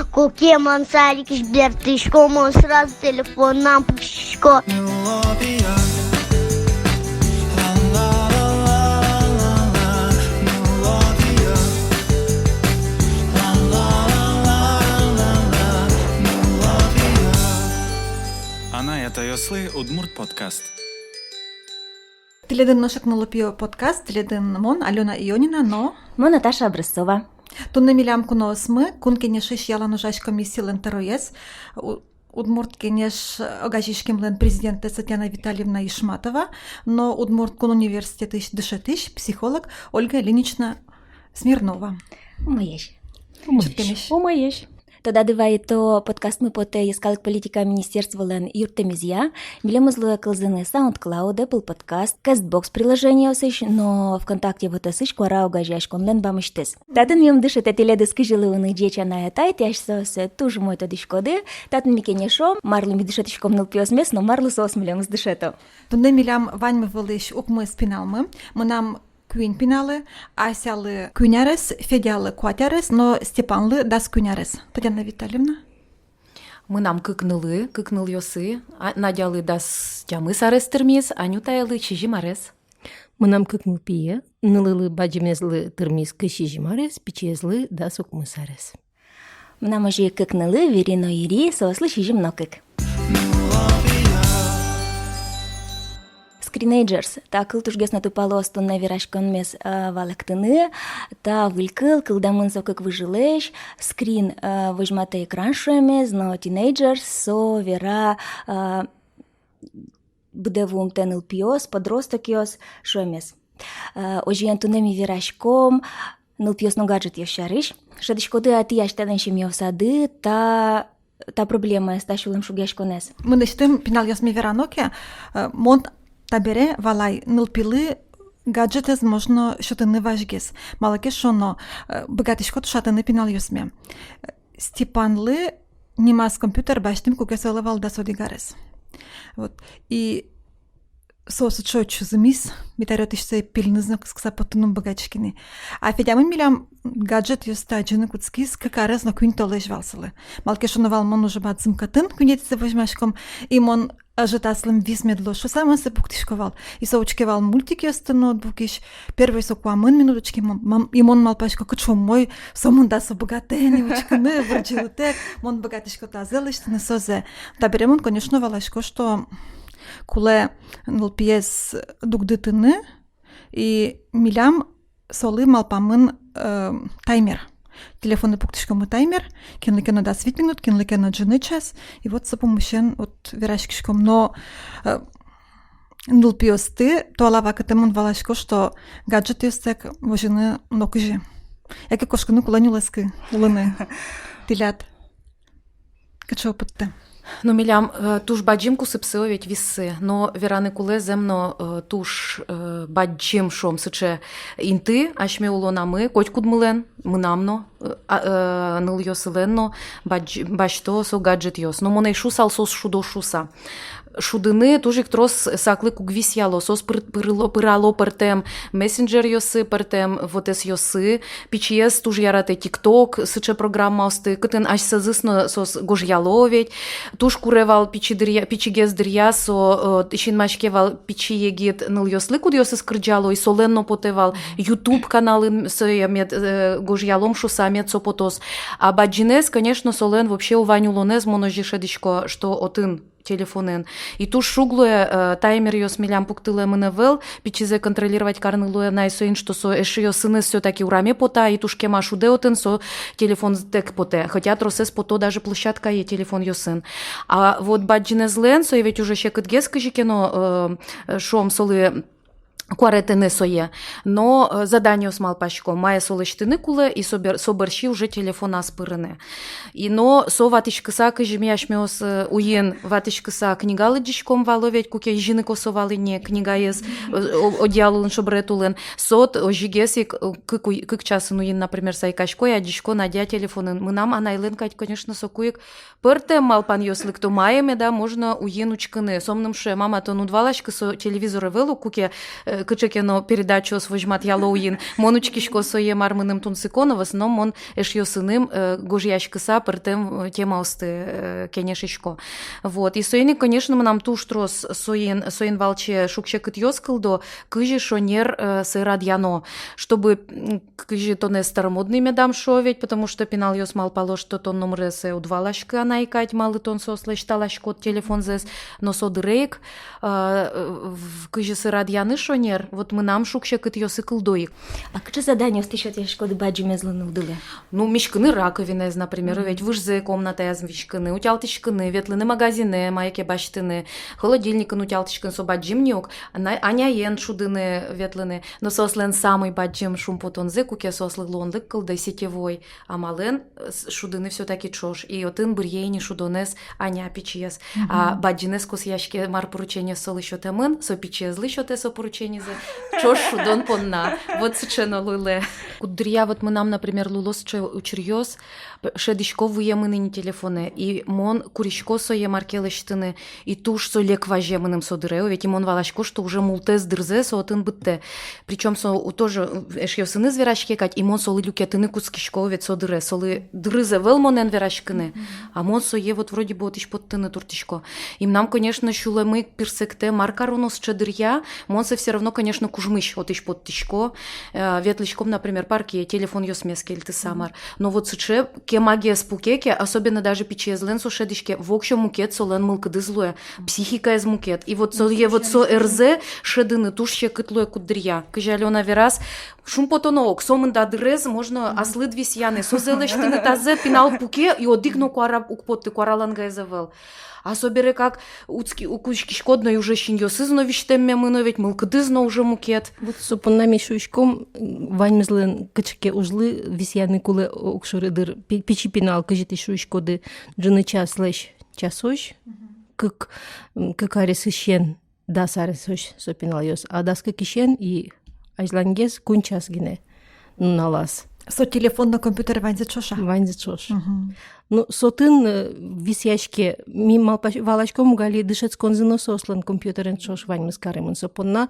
Коке мансарикиш бертышко, мон сразу телефон нам пушко. Ана ятайослы Удмурт подкаст. Теледин ношек налупио подкаст, теледин мон Алена Ионина, но... Мо Наташа Образцова. Тунне милям кунос мы, кун кенешиш яла ножаш комиссиялен тероес, Удмурт кенеш огажишкемлен президент Татьяна Витальевна Ишматова, но Удмурт кун университет дышетиш, психолог Ольга Ильинична Смирнова. Умаеш. Умаеш. Умаеш. Тода дивай то подкаст мы поте искалык политика министерства лен юртемизия. Милемызлы кылзыны SoundCloud, Apple Podcast, Castbox приложение осыш, но ВКонтакте вот осыш кора угажаш конлен бамыштыз. Татын мем дышет теледы скыжилы уны джеча на этай, тяжсосы туж мой то дышкоды. Татын микенешо, марлы ми дышетишком нылпиос мес, но марлы сос милем с дышето. Тунне милям ваньмы вылыш укмы спиналмы, мы нам Куин пиналы, Асялы кунярес, Федялы куатярес, но Степанлы дас кунярес. Татьяна Витальевна. Мы нам кыкныл йосы, надялы дас тямы сарес термис, Анютайлы чижимарес. Мы нам кыкныл пие, нылылы баджимезлы термис кышижимарес, пичезлы дас укмысарес. Мы нам уже кыкнылы, верино ири, сослы чижим нокык. Скринейджерс, та кылтушгес на тупалосту на вирашкон мес валактыны, та вылькыл, кылдамын сокык выжилеш, скрин выжмата экран шуемез, но тинейджерс со вера бдевум теныл пиос, подросток йос шуемез. Ожиен тунеми вирашком, ныл пиос но гаджет йошариш, шадышкоды ати аштаден шим сады, та проблема сташулым шугешконез. Мы начнем пинал йос ми вераноке, монт табере валай нылпилы гаджетез можно шотыны важгес. Малаке шоно богатышкот шатыны пинал юсме. Степанлы нимас компьютер баштим кугесолы валда содигарес. Вот. И сосы чочу замис, митаретишсе пилнызно ксапотуным богачкины. А федямы милям гаджет юстаджины куцкис какарез на кюнь толеш валсылы. Малаке шоно валмон уже бадзым катын кюнетице возьмашком, и мон ажитаслым визмедло, что сам се буктишковал. И соучкевал мультики ноутбукиш. Первый сокуамын минуточки, и мон малпашко качо мой, сомун да со богатени, учканы, врачилутек, мон богатишко тазелыш, не созе. Да беремон, конечно, валашко, что куле нлпиес дугдытыны, и милям солы малпамын таймер. Телефоны пуктышкому таймер, кинлыке на 10 минут, кинлыке на джины час, и вот с помощью вот верашкишком. Но нулпиосты, то алава катемон валашко, что гаджет юстек вожины нокжи. Яке кошкану куланю лески, улыны, тилят. Качо опытты. Но милям туш баджим кусыпсыовить висы, но вераны куле земно туш баджим шом сыче инты, ашме улона мы, коть кудмылен, мы намно, ныл йосыленно, бачто со гаджет йос. Но моней шусал сос шудо шуса. Шудыны тужик трос саклы кугвис яло, сос пырало пертем мессенджер йосы, пертем вотес йосы, пичиес туж ярате тикток, сыче программа осты, кытын аш сазысно сос гож яловить, туж куревал пичигез дырья, со ищин машкевал пичи егит ныл йослы куд йосы скрджало, и соленно потевал YouTube каналы с гож ялом шусамет сопотос. А баджинес, конечно, солен вообще уваню лонез моножишедичко, что отын телефонен. И туш шуглуе таймер йос милям пуктыле мыневел, пичизе контролировать карнылуе найсоин, что со эши йосыны все-таки ураме пота, и туш кема шудеотен со телефон тек поте. Хотя тросес пото даже площадка е телефон йосын. А вот баджинезлен, со ведь уже ще кытгескажи кено шом солы куаретене соє, но задание осмал пашко, має солештини куле і соберші вже телефона спирене. І но со ватишкиса кижмяш меос уєн ватишкиса книгали дишком валовять, куке жіни косовали не книга єс одіалун шобретулен. Сот ожігес кик часу уєн, например, сайкашко, я дишко надя телефони. Ми нам анайленкать, конечно, сокуєк перте мал пан йослик, то маєме, да, можна уєн учкини. Сомним, що мама то нудвалашки со телевізори велу, куке кычекено передачу свожмат ялоуин, монучкишко сое мармыным тунсикона, в основном мон эшьёсыным гожьяшкыса пертем тема осты кенешишко. Вот. И соени, конечно, нам туштрос соен валче шукше кытьёс кылдо, кыжи шонер сырадьяно, чтобы кыжи то не старомодный медам шоветь, потому что пинал ёс мал пало, что тон номер се удвалашка она икать малы тон сослэш талашкот телефон зес, но содырейк кыжи сырадьяны шонер, вот мы нам шукше кытьёс и кылдоик. А кычы задание стишет я шкоды баджиме злыны удылы? Ну, мишкыны раковины, например, ведь выжзе комната яз мишкыны, утялтышкыны, ветлыны магазины, маяке баштыны, холодильникын утялтышкын со баджимниок, аняен шудыны ветлыны, но сослен самый баджим шум потонзе, куке сослы лондык кылды сетевой, а мален шудыны все-таки чош, и отын бырьейни шудонес аня пичиес, а баджинес кос яшке мар поручение сол еще темын, со пичезлы еще те со поручение зе, чош шудон понна, вот сычено луле. Кудрия вот мы нам, например, лулос учерьёс, шедишко вуемыны телефоны, и мон куришко сое маркелыштыны, и туш со лек важемыным содырео, ведь и мон валашко, что уже мултез дырзе со отын бытте. Причем со тоже эшьёсыны зверашке кать, и мон солы люкетыны кускишко, ведь содыре, солы дрызе вел монен верашкыны, а мон сое вот вроде бы отиш подтыны туртишко. Им нам, конечно, шулемы персекте маркаронос чедырья, мон се все равно, конечно, кужмыш отиш подтишко, ветлышком, например, парке, телефон ёсмескель ты самар. Но вот сыче, ке магия спукеке, особенно даже пичезлен со шедишке, вокщо мукет солен мылкыды злое, психика из мукет. И вот со РЗ шедыны тушще кытлое кудрия. Кыжалёна верас, шум потонок, сомын да дрез, можно ослы двисьяны, со зелештыны тазе пинал пуке, и одигно куара укпотты куараланга эзевел. Особенно как укучкишкодно и уже шиньёсызно виштемме мыновить, мылкыдызно уже мукет. Вот сопоннами шуйшком ваньмызлын кычке ужлы висяны кулы окшорыдыр пичи пинал кыжыты шуйшкоды джыны часлэш часош, как арес ищен дас арес сопинал ёс, а даска кишен и айзлангез кун час гине налаз. Со телефон на компьютер ванзе чоша? Ванзе чош. Ну, сотын висяшке ми валашком гали дышать конзыно сослан компьютерен чош вань мыскарымын сопонна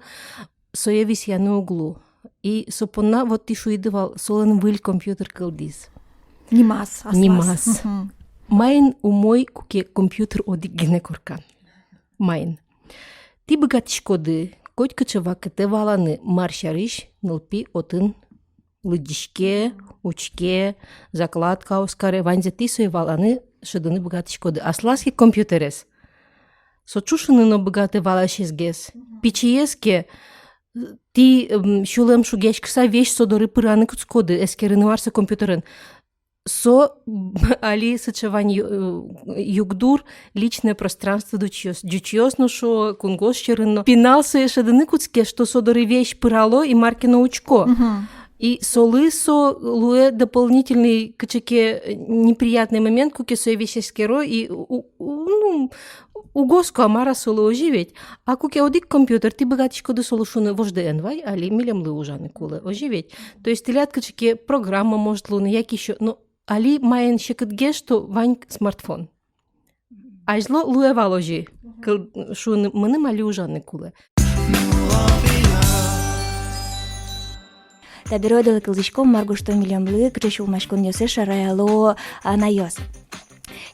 сое висяны углу. И сопонна вот ти шуидывал солен выль компьютер кылдиз. Нимас. Нимас. Майн умой куке компьютер одик гине коркан. Майн. Ти богатишкоды, коть кычыва кыты валаны маршарыш нылпи отын лыдишке, учке, закладка оскаре, ванзе тисуе валаны шыдыны богатишкоды. Асласки компьютерес. Сочушыны но богаты валашезгес. Пичиеске ти шулем шугешкса вещь содоры пыраны куцкоды, эскерыны варса компьютерен. Со али сычевань югдур личное пространство дючьёс, но шо кунгос черыно. Пинал сое шыдыны куцке, что содоры вещь пырало и маркино учко. И солысо луэ дополнительный качеке неприятный момент, куке сое вещескеро и угоску амара солы оживить. А куке одик компьютер, ты богатишко до солушуны вожде энвай, али милем лы ужаны кулы оживить. То есть телят качеке программа может луны, як еще, но али маен шекетге, что вань смартфон. Ажло луэ валожи, шуны мыным али ужаны кулы. Табироидалы кылдышком маргушто миллионлы кычыш улмашкон ёсе шараяло анайос.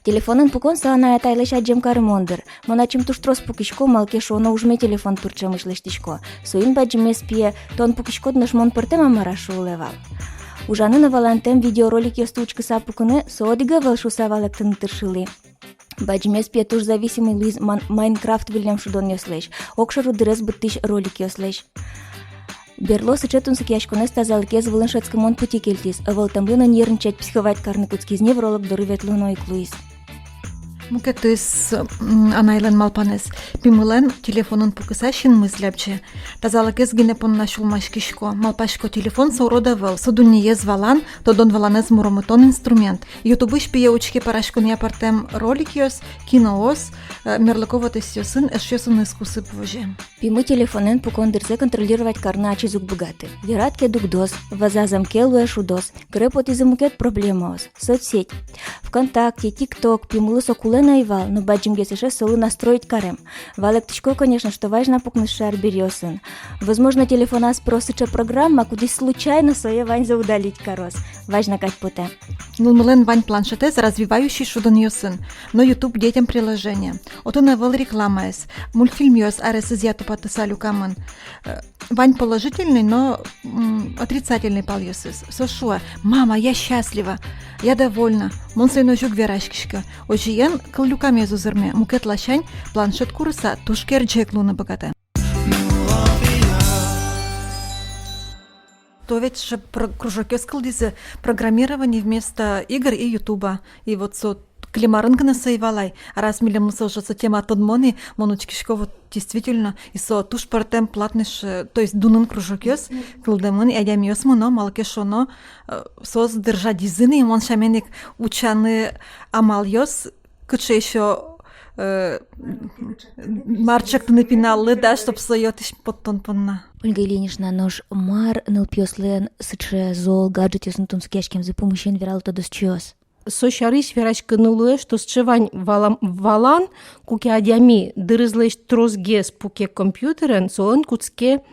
Телефонын пукон саана тайлыш аджем карымондыр. Моначим туштрос пукишко малке шоно ужме телефон турчам ишлештишко. Соин баджимес пие тон пукишко днашмон пыртем амарашу улевал. Ужанына валантем видеоролик ёстучкы сапукыны соодига вэлшу савалектын тыршылы. Баджимес пие туш зависимый луиз Майнкрафт Вильям шудон ёслеш. Окшару дырес быттыш ролик ёслеш. Берло сычетун сыкяшконес тазалыкез вылын шацкымон пути келтис, ывалтамлына нервничать психовать карны куцкиз невролог дорыветлуной клуиз. Мукетыс анайлен малпанес. Пимылен телефонын пукысащин мысляпче. Тазалыкез гине понна шулмашкишко. Малпашко телефон саурода вел. Содуние звалан, тодон валанез муромытон инструмент. Ютубыш пие учке парашкон япартем ролик ёс, киноос, мерлыковатыс ёсын, эшёсын искусы повоже. Пимы телефонен пукон дырзе контролировать карна ачизук богаты. Вератке дугдос, вазазам келуэ шудос. Грепот изамукет проблемаос. Соцсеть. ВКонтакте, ТикТок, пимылы сокулен Лена Ивал, но баджим гесеше солу настроить карем. Валек тичко, конечно, что важно пукнуть шар берёсын. Возможно, телефона спросыча программа, куда случайно своє вань удалить корос. Важно как путе. Нулмылен вань планшетез развивающий шудан йосын, но YouTube детям приложение. Ото навел реклама эс. Мультфильм йос арес изъяту потысалю камен. Вань положительный, но отрицательный пал йосыз. Сошуа, мама, я счастлива, я довольна. Мон сойно жук верашкишка. Ожиен кылюками зузырме. Мукет лашань планшет курса тушкер джек луна богата. То ведь же кружок скалдизе программирование вместо игр и Ютуба. И вот со климарынка насаивалай. А раз милем уже со тема тодмони, монучкишко вот действительно и со туш партем платныш, то есть дунын кружок ёс, кылдымын эдем ёсмы, но малкешоно соз держа дизыны, и мон шаменик учаны амал ёс, кыче еще марчак напиналы, да, чтоб соётыш подтон понна. Ольга Ильинична, нож мар нылпьёслен сыче зол гаджетёсын тунскешкем за помощью вирал тодос чёс. Сошариш верашка нулуе, что счевань валан, куке адями дырызлэш трозгес пуке компьютерен, соон куцке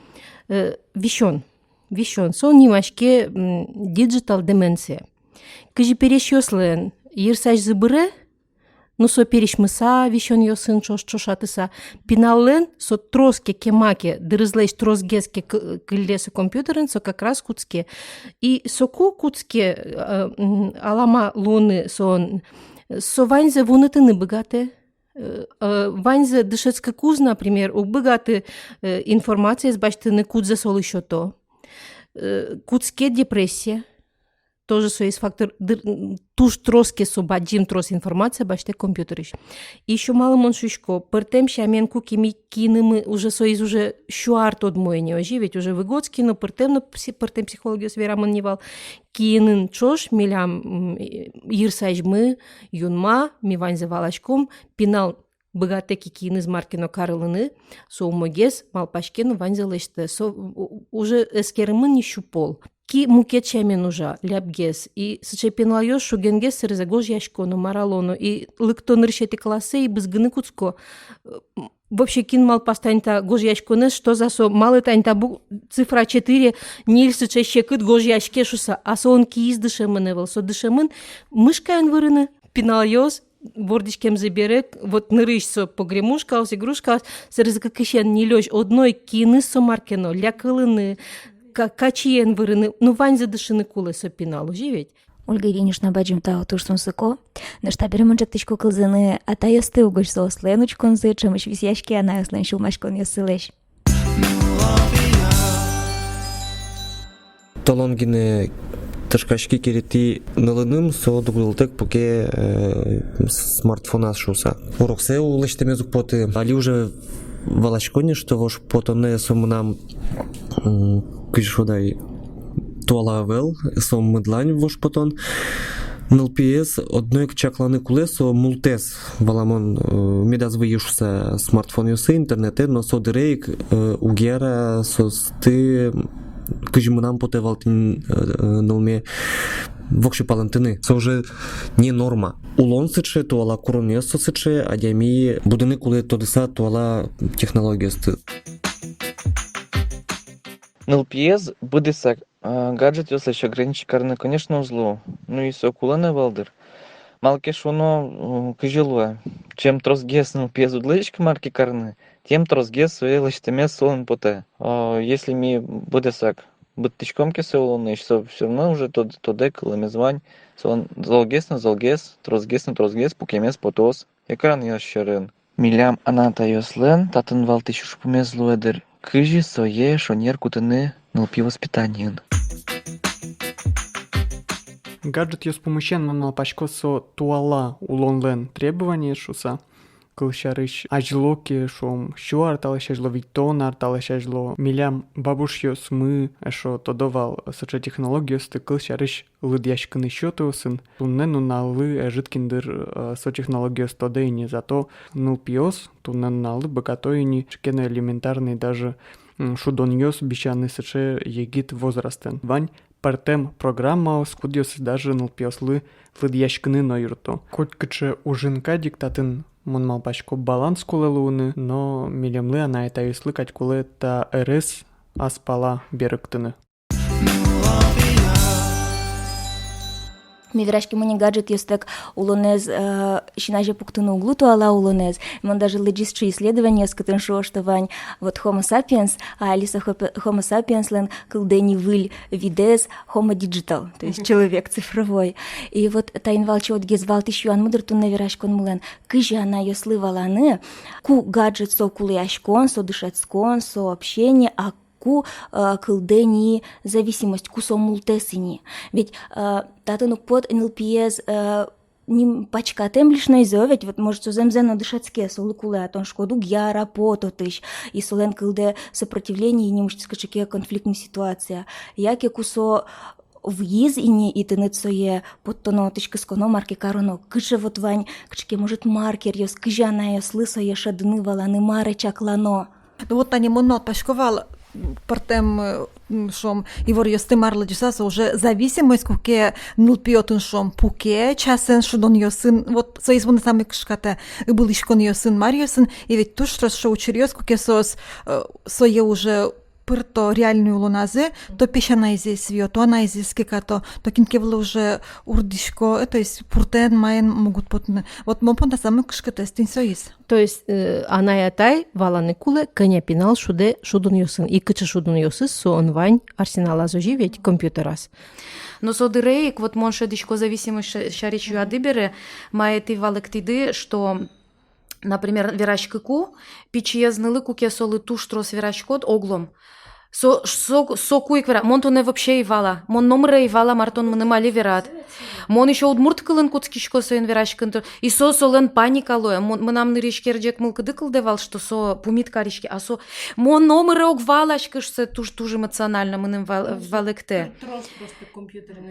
вишон. Сон нимашке диджитал деменция. Кыжи перешёслен, ерсаш зыбыры, ну со перешмыса вишон йосын чошатыса, пиналлен со троске кемаке дырызлэш трозгеске кыллесы компьютерен, со как раз куцке. И соку куцке алама луны сон, со ваньзе вунытыны богаты. Ваньзе дышецка куз, например, у богаты информация с бачтыны кудзе сол еще то. Куцке депрессия. Тоже есть фактор туш троски со баджим трос информация баште компьютериш. И еще мало моншучко. Пертем шамен куки кинемы уже соиз уже шуарт от мой не оживить уже выгодски, но пертем психологию свера маннивал кинен чош милям ирсайжмы юнма мивань завалачком пинал богатеки кины из маркино карылыны со умогес малпашкену вань залышты со уже эскерымын не щупол. Ки мукет чамен уже ляпгес и сычепинлайош шугенгес сырзагож яшкону маралону и лыктон решети классе и бызгыны куцко. Вообще кин мал пастаньта гож яшконес, что за со малы таньта цифра 4 ниль сычеще кыт гож яшке шуса, а со он кииз дышемын эвел, со дышемын мышкаен вырыны пинлайош бордичкем заберек, вот нырыш со погремушкалс, игрушкалс, сырзагакышен нилёш одной кины со маркино, лякылыны, качиен вырыны, ну вань задышыны кулы сопинал, живеть. Ольга Ильинична баджим тау турсун сыко, но штабере манчактычку кылзыны, а та ёсты угош со осленучкон зычем, иш висяшки ана ослен шумашкон ёсылеш. Талонгине тышкашки керети налыным со дугултык поке смартфона шуса. Уроксе улыштеме зукпоты, али уже валашконе, что вош потоне сомнам кышодай туалавел, сом мыдлань вош потон. НЛПС одной чакланы кулесо мултес валамон медаз выюшся смартфон юсы интернете, но со дырейк угера состы кыжмынам поте валтин нолме вокши палантыны. Со уже не норма. Улон сыче туала куронесо сыче, адями будыны куле тодыса туала технологиясты. НЛПС будысак гаджет ёс еще ограничкарны, конечно, узлу. Ну и сокуланы валдыр. Малке шуно кыжилуа. Чем трозгес НЛПС удлычка марки карны, тем трозгес свои лыштеме солон поте. Если ми будысак быттычком кесеулуны, все равно уже то дек ламезвань. Сон золгес на золгес, трозгес на трозгес, пукемес потос. Экран ящерын. Милям аната ёслен, татын валтыш шпумез луэдер. Кыжи сое шонер кутыны НЛП воспитаниен. Гаджет ёс помощен налпачко со туала улонлен требования шуса. Кылшарыш ажлоки шом шо арталашажло виктон арталашажло милям бабуш ёс мы шо тодовал соча технологию сты кылшарыш лыдяшканы счётусын. Туннену налы житкиндыр со технологию стодейни, зато НЛПС туннен налы богатойни шкены элементарный даже шудон ёс бичаны сыче егит возрастен. Вань Партем программа скудиосы даже нылпиослы лыдьяшкыны нойрто. Коть кычы ужинка диктатын монмал пачко баланс кулелуны, но милемлы ана айтаюслы катькулы та РС аспала берыктыны. Миврашки муни гаджет ёстек улонез шинаже пуктыны углу туала улонез. Мон даже легистче исследования с которым что вань вот Homo sapiens, а Алиса Homo sapiens лен кылдени выль видез Homo digital, то есть человек цифровой. И вот таинвалчи от гезвал тишюан мудр тун наверашкон мулен. Кыжи она ёслы валаны, ку гаджет со кулыяшкон, со дышецкон, со общение, а ку кылдени зависимость, ку со мултесини. Ведь татынук под НЛПС ним пачкатем лишь найзовет, вот может соземзено дышацке, солыкуле, а тон шкоду гьяра пототыш, и солен кылде сопротивление и немущество чеке конфликтная ситуация. Яке кусо виз и не итынет сое под тоно тышка сконо марки кароно, кыше вот вань, кычке может маркер ёс, кыжана ёс лысо ешадыны валаны маре чаклано. Ну вот они монот пашковал партем шом ивор ёсты марла джисаса уже зависимость куке нулпиотын шом пуке часен шудон ёсын вот соизвон самый кшката был ишкон ёсын мар ёсын и ведь туш что шо учерёс куке сос сое уже пырто реальную луназе, то пещана изис свё, то она изис кекато, то кинкевло уже урдишко, то есть пуртен майен могут потны. Вот мопонта самый кшката стинсоис. То есть она ятай валаны куле кыня пинал шуде шудун ёсын. И кычы шудун ёсыс со он вань арсенал азожи ведь компьютерас. Но содырейк, вот монше дичко зависимость шаричью адыбере, маэти валектиды, что например, верашкыку, пичиезнылы куке солы туш трос верашкот оглом. Со куик вера, мон то не вообще ивала, мон номре ивала, мартон мы мали верат. Мон еще удмурт кылын куцкишко соен верашкын, и со солен паникалоя, мон нам ныришки рджек мылкыды кылдевал, что со пумит каришки, а со мон номре огвалашкыш се туж эмоционально мы валекте.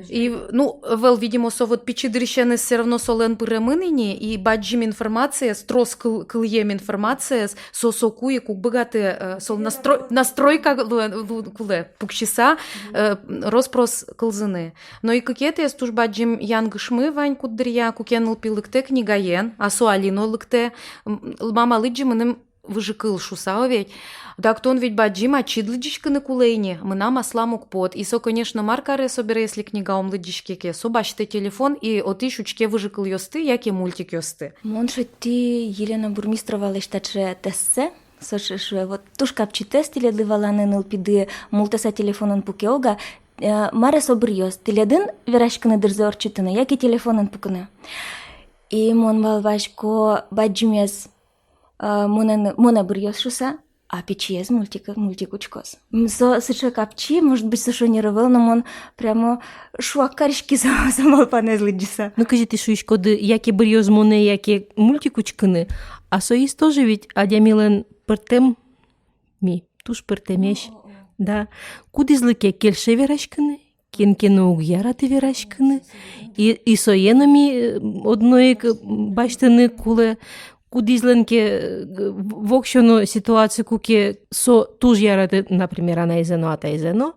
И, ну, вел, видимо, со вот пичидрищены все равно солен пыремыныни, и баджим информация, строс кыльем информация, со куи кук богаты, сол настройка куле пукчиса роспрос кылзыны. Но и какие-то есть туж баджим янгышмы вань кудрия, кукен лпилыкте книгаен, а со алино лыкте, мама лыджим иным выжикыл шуса ведь. Так то он ведь баджим ачидлыджишка на кулейне, мы нам асламук под. И со, конечно, маркаре собере, если книга ом лыджишке, со бачите телефон и отишучке выжикыл ёсты, яке мультик ёсты. Монше ти Елена Бурмистрова лештаче тессе, сошешве вот туш капчи тестиле дываланы нылпиды мултаса телефонын пукеога, маре собриос, тиледын верашканы дырзор читыны, яки телефонын пукыны. И мон валвашко баджимез мона бриос шуса, а печез мультикучкос. Со сыче капчи, может быть, сошо не рывел, но мон прямо шуакаришки самал панезли джиса. Ну, кажете, шуишкоды, яки бриос моне, яки мультикучкыны, а соис тоже ведь адямилен пыртем ми, туш пыртемеш. Да. Кудизлыке келше верашкыны, кенкены угьяраты верашкыны, и соенами одной баштыны куле, кудизленке вокшону ситуацию куке со туж яраты, например, она изено, а та изено,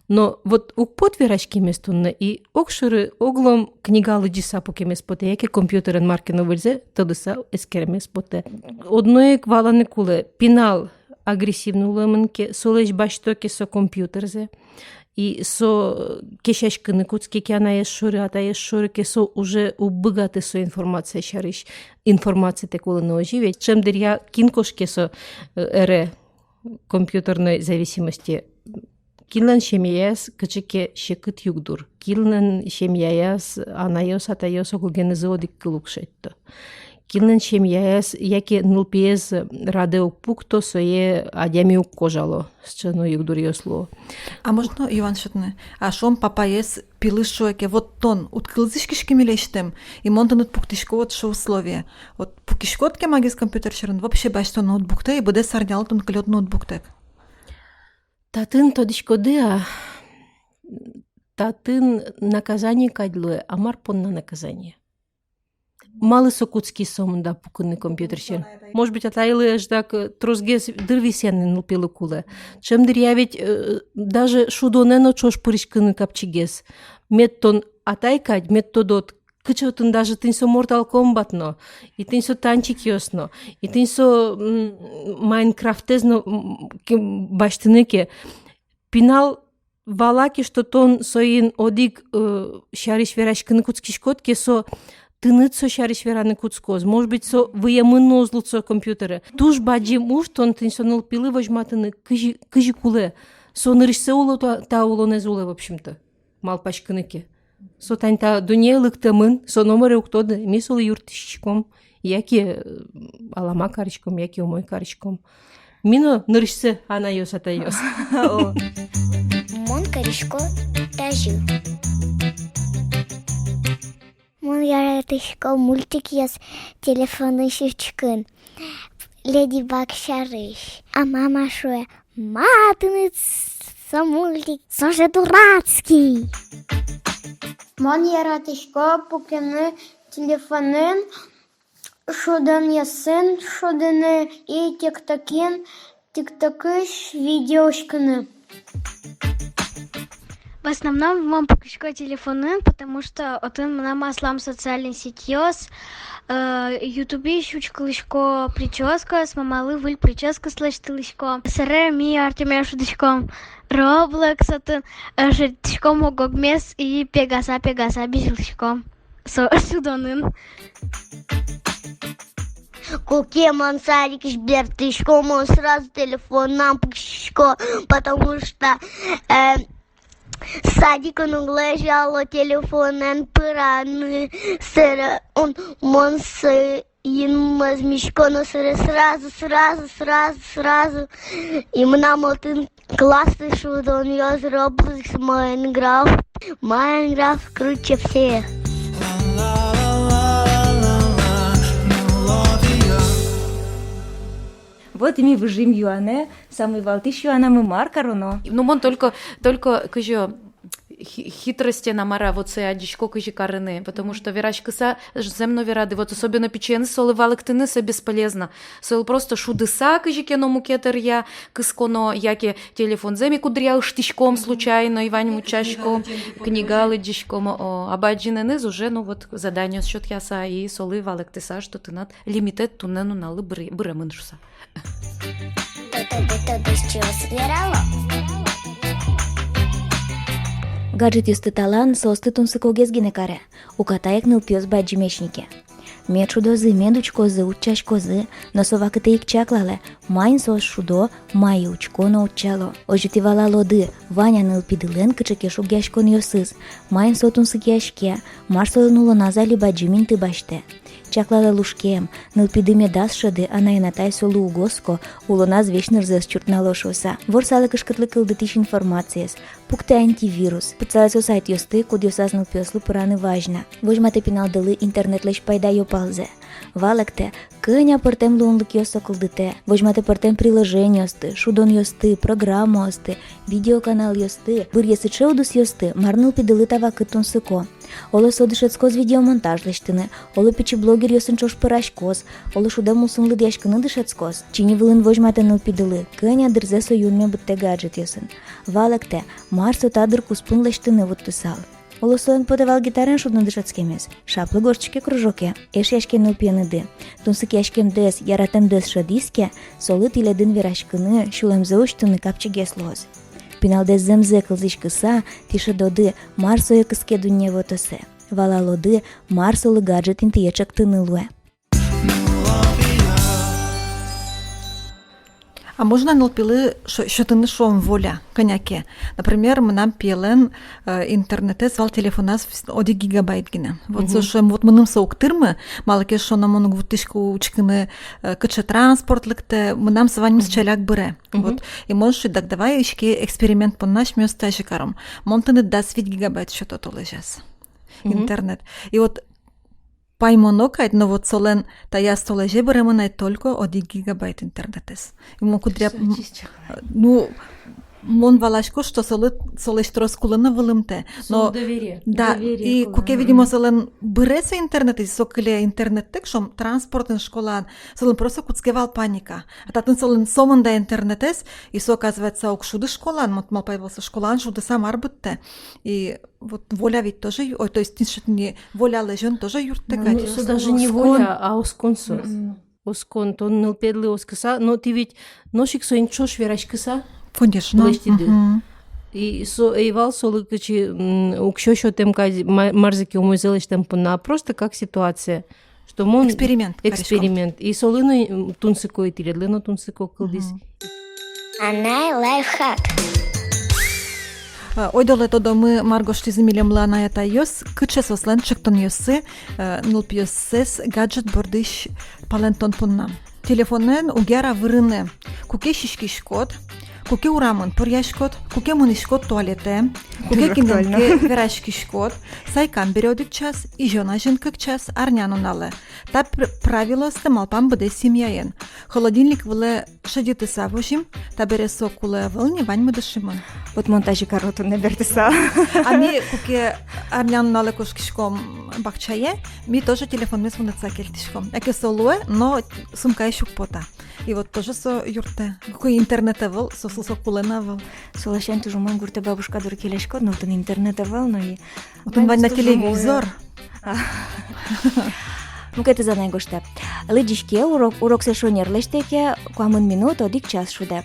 но вот укпот верашки местунна и окшыры оглом книгалы джиса поке меспоте, яке компьютерен маркину выльзе, тодыса эскер меспоте. Одной кваланы куле пинал агрессивну лемынке, солеш баштоке со компьютерзе, и со кешешкыны куцки кяна ешшуры, а та ешшуры ке со уже убыгаты со информация шарыш, информация те кулы оживет. Чем дырья кинкошке со эре компьютерной зависимости. Килнен шемияс кычыке шекыт югдур. Килнен шемияс анайос атайос окулгенезы одик кылукшетто. Килнен шемияс яке нылпиез радеок пукто сое адямиук кожало счено югдур ёсло. А можно, Иван Шутны, а шом папаес пилы шоеке, вот тон, уткылзышкишки милештем, и монтанут пуктишко вот шо условия. Вот пукишкотке магис компьютер шерен, вообще башто ноутбукте, и буде сардял тон клёт ноутбуктек. Татын тодишкодеа, татын наказание кадлуе, а марпон на наказание. Малы сокутский сомында пукынны компьютерщен. Может быть, атайлы ждак трозгес дырвисенны нылпилы кулы. Чемдыр я ведь даже шудонено чош пырышкыны капчигес. Меттон атайкать, меттодот кычотын даже тынсо Mortal Kombatно, и тынсо танчик ёсно, и тынсо Майнкрафтезно баштыныке. Пинал валаки, что тон соин одик шариш верашкыны куцкишкот, кесо тыныт со шариш вераны куцкоз. Может быть, со выемынно озлуцо компьютеры. Туж баджи муж тон тынсо нылпилы вожматыны кыжи куле. Со нырышсе уло та улонез уле, в общем-то. Малпашкыныке. Со таньта дунейлыкты мын, со номер уктоды, мисол юртышчиком, яки алама каричком, яки умой каричком. Мино нырышсе ана ёс ата ёс. Мон каришко тажы. Мон яратышко мультик яс телефоны шевчкын. Леди Баг шарыш. А мама шуя, матыныц, со мультик, со же дурацкий. Мон яратышко покыны телефонын, шудан ясын, шуданы и тиктокыш видеошканы. В основном вам покажу телефоны, потому что один нам аслам социальный сетёс, ютубе щучкалышко прическа, с мамалы выль прическа слэштылышко, сэрэ ми артемя шудышком, Roblox атын шедышком огогмес и пегаса бежылышком. Судонын. Куке мансарик бертышком, он сразу телефон нам покажу, потому что садик он лежал телефон пыраны сыра он монсы инмаз мешконо сразу и нам один классный шут он я Roblox Майнкрафт круче всех. Вот ими выжим юане, самый валтыш юана мы маркаруно. Ну, мон только кыжо хитрости намара вот це адичко кыжи карыны, потому что верач кыса земно верады, вот особенно печены солы валыктыныса бесполезно. Сол просто шудыса кыжи кено мукетер я кысконо яке телефон земи кудрял штичком случайно Ивань мучашко книгалы дичком а баджиненыз уже ну вот задание счет яса и солы валыктыса что ты над лимитет тунену налы бырамыншуса. Гаджет юсты талан состы тунсы когезгине каре. Укатаек нылпёс баджимешнике. Мед шудозы, медуч козы, учаш козы, но совакыты ик чаклале, майн сос шудо, май учконо учало. Ожити вала лоды, Ваня нылпидылен кычыке шугяшкон йосыз, майн сотунсы кяшке, марсо нуло назали баджимин ты баште. Чаклала лушкем, нылпидыме дас шыды, анайнатай солу угоско, улоназ вечнырзес чуртналошоса. Ворсалы кышкытлы кылдытиш информациес, пукты антивирус, пыцаласо сайт йосты, куд йосаз нылпёслы пыраны важна. Вожматы пиналдылы интернетлеш пайда йопалзе. Валакте, кыня пыртем лунлык йосо кылдыте, вожматы пыртем приложение йосты, шудон йосты, программа йосты, видеоканал йосты, быр есыче удус йосты, марныл пидылы тава кытун сыко. Олы содышецкоз видеомонтаж лештыны, олы пичи блогер йосын чош пырашкоз, олы шуда мусынлы дяшкыны дышецкоз. Чини вылын вожматы нылпидылы, кыня дырзе со юнме бытте гаджет йосын. Валакте, марсо тадыр куспун лештыны вот тысал. Олы соен подавал гитарен шудны дышецкемес, шаплы горчике кружоке, эш яшкен нылпеныды. Тунсык яшкем дес, яратем дес шадиске, солы тиледын верашкыны, шулемзе уштыны капчыгес лоз. Пиналде земзе кылзыш кыса, тише доды, марсое кыске дунне вотосе. Вала лоды, марсолы гаджетин тиечек тынылуэ. А можно нылпилы шотыны шом воля, коняке. Например, мы нам пелен интернете свал телефона 1 гигабайт гине. Вот зашем вот мыным соуктырмы, малаке шона мону гвутышку учкыны кычы транспортлыкты, мы нам сваним с чаляк быре. Вот. И можешь так давай ишки эксперимент по наш мёста шикаром. Монтыны да 5 гигабайт шото толежас. Интернет. И вот паймонокайт, но вот солен тая столеже беремонай только 1 гигабайт интернетес. Ему кудря, ну, Мон валашко, что солеш трос кулена вылымте. Но Доверие. да, и куке видимо солен береса интернет, и сокеле интернет тек, шом транспортен школан, солен просто куцкевал паника. А татын солен соманда интернетес, и со оказывается окшуды школан, мот мал появился школан, шуды сам арбытте. И вот воля ведь тоже, ой, то есть не воля лежен тоже юртека. Ну, со даже не воля, а осконсо. Оскон, то не педли оскоса, но ты ведь ношик со инчош верашкоса. Конечно. И со эйвал солы качи укшошо тем кази марзики умозелыш тем пона просто как ситуация, что мон Эксперимент. И солыны тунсико и тиредлено тунсико кылдис. Анай лайфхак. Ойдоле тодо мы маргошти земилем лана это йос, кыче сослен чектон йосы, нулп йосес гаджет бордыш палентон пуннам. Телефонен угера вырыне, куке шишкишкот, куке урамын пуряшкот, куке мынышкот туалете, куке киненке верашкишкот, сайкан периодик час, и жена жинкак час, арняну нале. Та правило сте малпам бъде семьяен. Холодильник вле шадите савушим, та бере сокуле вълни вань мъдашимын. От монтажи карото не берте са. Ами куке арняну нале кошкишком бахчае, ми тоже телефон ми сме цакелтишком. Еке солуе, но сумка е шукпота. И вот тоже со юрте. Кой интернета въл, со кулена въл. Солашен тужу мон гурте бабушка дор келешко, но тон интернета въл, но и... Отон вань на телевизор. Ну къде за него ще. Лидишке урок се шонер лештеке, куамын минут одик час шуде.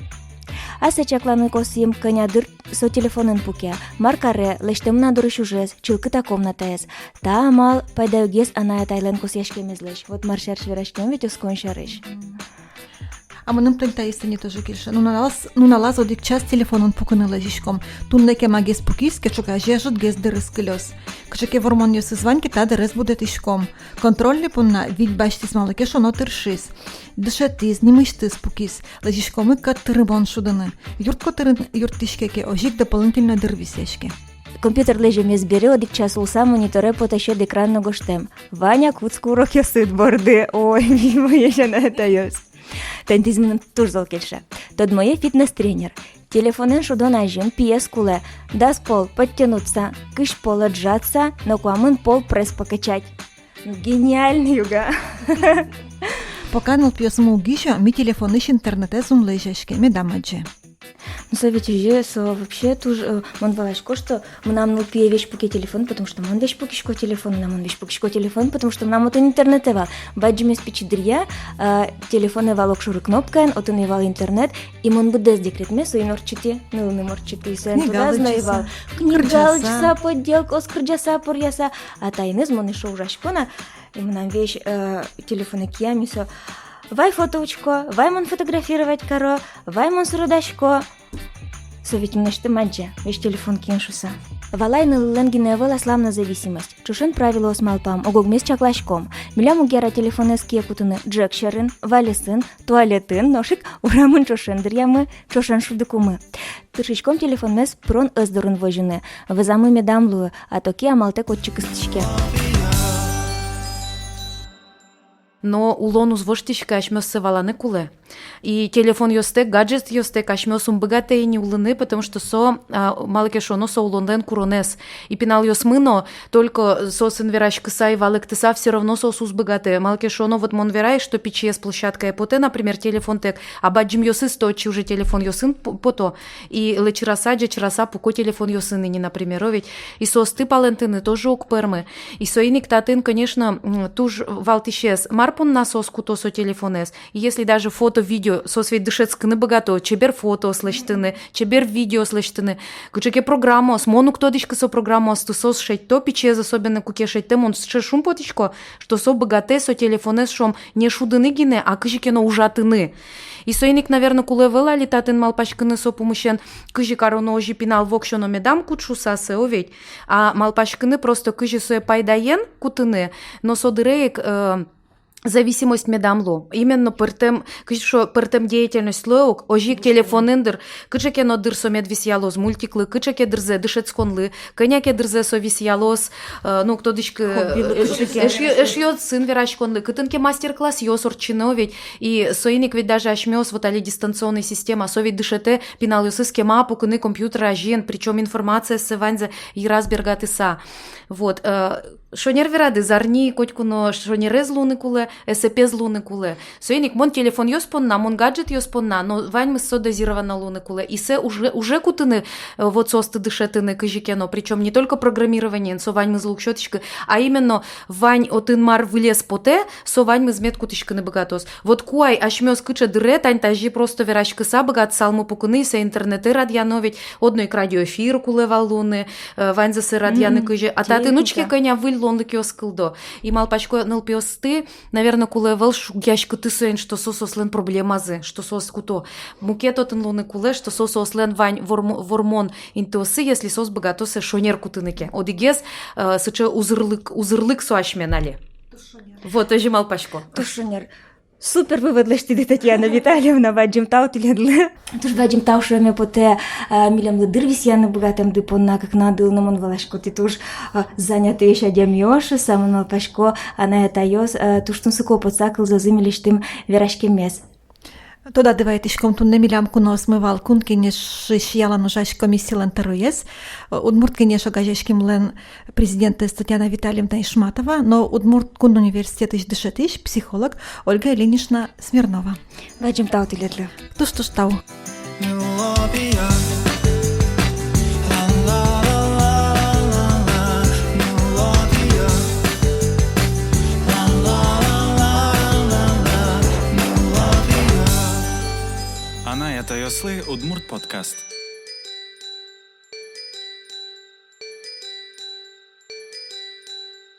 Аз се чакланы косим къня дыр со телефонын пуке. Маркаре лештем на дурышужез, чилкыта комнатаес. Та амал пайдаюгес аная тайлен косяшкемезлеш. Вот маршарш верашкем ведь осконшарыш. Ама нам плента истини тоже кише. Ну налаз одик час телефонын пукыны лежишком. Туннеке магес пукис, кечука жежут гез дырыс кылёс. Кечуке вормон ёсы званьки та дырыс будет ишком. Контрольный пунна вид баштис малыке шоно тыршис. Дышетис, немыштис пукис. Лежишком и кат тырымон шудыны. Юртко тырын юртишкеке ожик дополнительно дырвисешке. Компютер лежи мез бере одик час улса мониторе потащет экран гоштем. Ваня куцку урок ёсыт борды. Ой, моя жена это ёс. Тентизмным турзал кельше. Тот мой фитнес-тренер. Телефонен шудон ажим пьес куле. Даст пол подтянуться, кыш пол отжаться, но куамын пол пресс покачать. Гениальный юга. Пока нал пьесму гиша, ми телефон ищ интернете сум лежешке, ми дамадже. Ну, совете со вообще тоже мон валашко, что мы нам ну пье вещь пуке телефон, потому что мон вещь пукишко телефон, нам он вещь пукишко телефон, потому что нам вот интернет эвал. Баджиме спичидрия, телефон эвал окшуры кнопкаен, от он эвал интернет, и мон будет декрет месо и норчити, ну не морчити, и сэн туда знаевал. Книгалычса, подделка, оскрджаса, порьяса, а тайныз мон и шоу жашкона, и мы нам вещь телефоны киамисо. Вай фотоучко, вай мон фотографировать каро, вай мон суродашко. Совет мне что маджа, вещь телефон киншуса. Валайны ленгине вела славна зависимость. Чушен правило с малпам, огогмес чаклашком. Миляму гера телефонеские кутуны джекшерин, валисын, туалетын, ношик, урамын чошен дырьямы, чошен шудыкумы. Тыршичком телефон мес прон эздорын вожыны. Вызамы медамлую, а токи амалте котчик истичке. Но улон узвоштишка ашмёссы валаны куле. И телефон ёсте, гаджет ёсте, кашмёсум богатейни улыны, потому что со малыкешоно со улонден куронес. И пинал ёсмыно, только со сынверашка сай валык тыса все равно со сус богатые. Малыкешоно вот мон верай, что пече с площадкой поте, например, телефон тек, а баджим ёсы сточи уже телефон ёсын пото. И лечераса пуко телефон ёсыны не, например, ведь. И со сты палентыны тоже окпермы. И со иник татын, конечно, туж валтишес. Марпун на соску то со телефонес. И если даже фото-видео со свет дышецканы богато, чебер фото слыштыны, чебер видео слыштыны, кучеке программа, с мону кто дичка со программа, сто сос шесть то пече, особенно куке шесть тем, он шум потичко, что со богате со телефонес шом не шудыны гине, а кыжике но ужатыны. И соиник, наверное, кулевела летатын малпашканы со помощен, кыжи кароно ожи пинал вокшоно медам кучуса се оведь, а малпашканы просто кыжи сое пайдаен кутыны, но со дыреек зависимость медамлу. Именно пертем деятельность лоук, ожик телефониндер, кычеке нодыр сомед висялоз мультиклы, кычеке дырзе дышецконлы, коняке дырзе со висялоз, ну, кто дышка, эшьёд сын верачконлы, кытынке мастер-класс ёсор чиновить, и соиник ведь даже ашмёс вот али дистанционная система, совет дышете, пиналюсы схема, пукыны компьютера ажен, причем информация с ванзе и разбергатыса. Вот, шонер верады зарни котькуно шонере злуны куле, СП злуны куле. Соеник мон телефон ёспонна, мон гаджет ёспонна, но вань мы со дозировано луны куле. И се уже кутыны вот состы дышетыны кыжикено, причем не только программирование, со вань мы злук щеточка, а именно вань отын мар вылез поте, со вань мы змет кутышканы богатос. Вот куай ашмёс кыча дыре, тань тажи просто верачка са богат салму пукуны, се интернеты радьяновить, одной к радиоэфиру куле валуны, вань засы радьяны кыжи, а таты нучки коня выль лонлы киос кылдо. И малпачко нылпиосты, наверное, куле вэлш яшка ты суэн, что сосослен проблемазы, что сос куто. Мукетотын луны куле, что сосослен вань вормон интосы, если сос богатосы шонер кутыныке. Одигез сыче узырлык суашменали. Вот, ожи малпачко. Тушонер. Супер вывод лешти Татьяна Витальевна, ваджим таутиледлы. Туш ваджим таушами поте милям дырвис яны богатым дыпонна, как надыл намон валашко, ты туш занятый еще демьёши, самон малпашко, она это ёс, туш тун сыко подсакл зазымилиш тым верашке мес. Тода дивайтишком тун немилям куно смывал кун кенеш шияла ножаш комиссиялен тырыес. Удмурт кенеш агажешким лен президент Татьяна Витальевна Ишматова, но Удмурт кун университет иш дышетиш психолог Ольга Ильинична Смирнова. Ваджим таутиледлы. Туш тау. Анна Ятайосли, Удмурт подкаст.